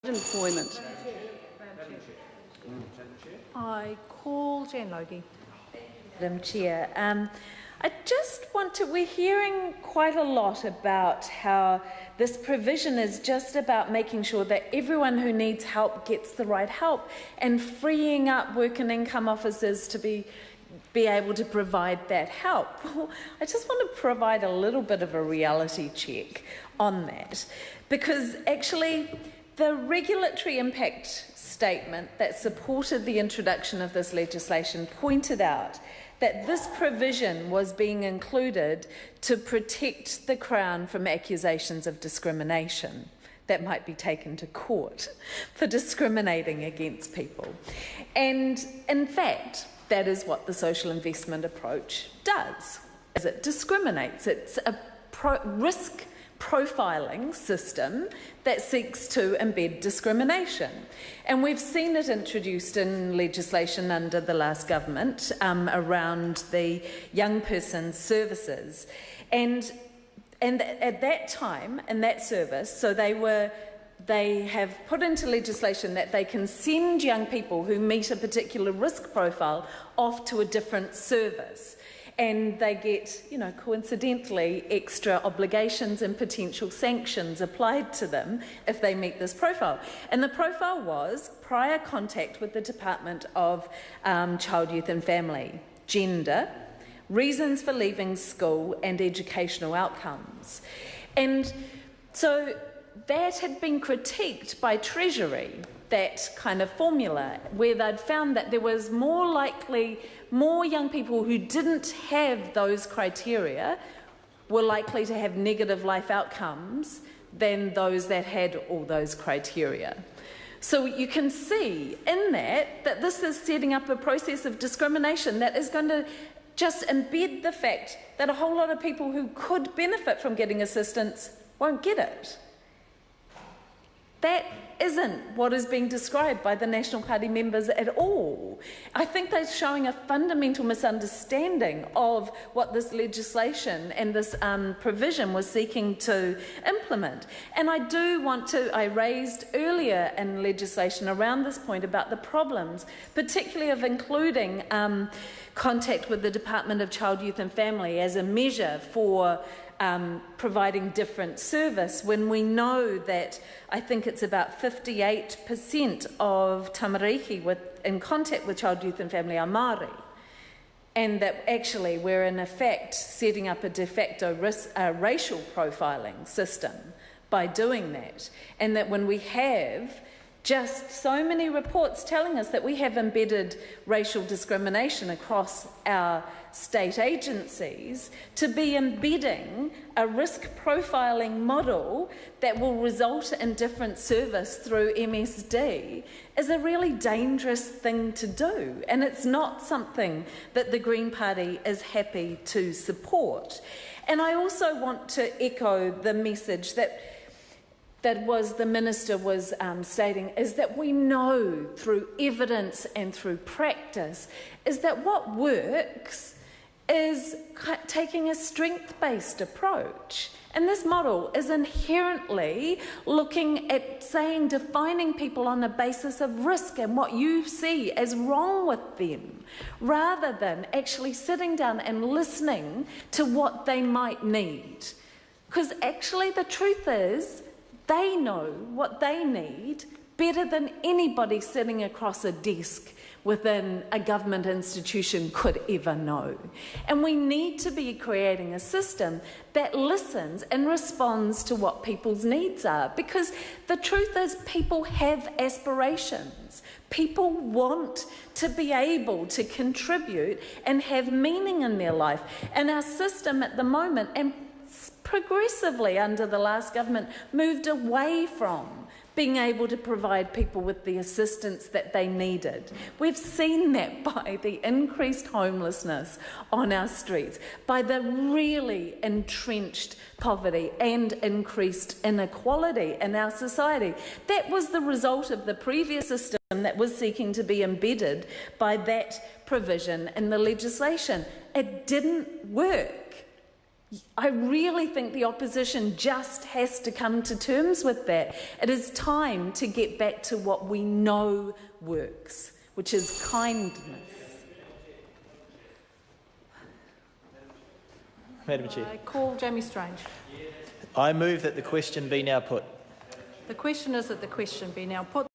Employment. I call Jan Logie. Madam Chair, I just want to, we're hearing quite a lot about how this provision is just about making sure that everyone who needs help gets the right help and freeing up work and income officers to be able to provide that help. Well, I just want to provide a little bit of a reality check on that, because actually the regulatory impact statement that supported the introduction of this legislation pointed out that this provision was being included to protect the Crown from accusations of discrimination that might be taken to court for discriminating against people. And in fact, that is what the social investment approach does. It discriminates. It's a risk profiling system that seeks to embed discrimination. And we've seen it introduced in legislation under the last government around the young person's services. And at that time, in that service, so they have put into legislation that they can send young people who meet a particular risk profile off to a different service. And they get, coincidentally, extra obligations and potential sanctions applied to them if they meet this profile. And the profile was prior contact with the Department of Child, Youth and Family, gender, reasons for leaving school and educational outcomes. And so that had been critiqued by Treasury, that kind of formula, where they'd found that there was more young people who didn't have those criteria were likely to have negative life outcomes than those that had all those criteria. So you can see in that this is setting up a process of discrimination that is going to just embed the fact that a whole lot of people who could benefit from getting assistance won't get it. That isn't what is being described by the National Party members at all. I think they're showing a fundamental misunderstanding of what this legislation and this provision was seeking to implement. And I raised earlier in legislation around this point about the problems, particularly of including contact with the Department of Child, Youth and Family as a measure for providing different service, when we know that I think it's about 58% of tamariki in contact with child, youth and family are Māori, and that actually we're in effect setting up a de facto racial profiling system by doing that, and that when we have just so many reports telling us that we have embedded racial discrimination across our state agencies, to be embedding a risk profiling model that will result in different service through MSD is a really dangerous thing to do. And it's not something that the Green Party is happy to support. And I also want to echo the message that the Minister was stating, is that we know through evidence and through practice is that what works is taking a strength-based approach. And this model is inherently looking at defining people on the basis of risk and what you see as wrong with them, rather than actually sitting down and listening to what they might need. Because actually the truth is, they know what they need better than anybody sitting across a desk within a government institution could ever know. And we need to be creating a system that listens and responds to what people's needs are. Because the truth is, people have aspirations. People want to be able to contribute and have meaning in their life. And our system at the moment, and progressively under the last government, moved away from being able to provide people with the assistance that they needed. We've seen that by the increased homelessness on our streets, by the really entrenched poverty and increased inequality in our society. That was the result of the previous system that was seeking to be embedded by that provision in the legislation. It didn't work. I really think the opposition just has to come to terms with that. It is time to get back to what we know works, which is kindness. Madam Chair. I call Jamie Strange. I move that the question be now put. The question is that the question be now put.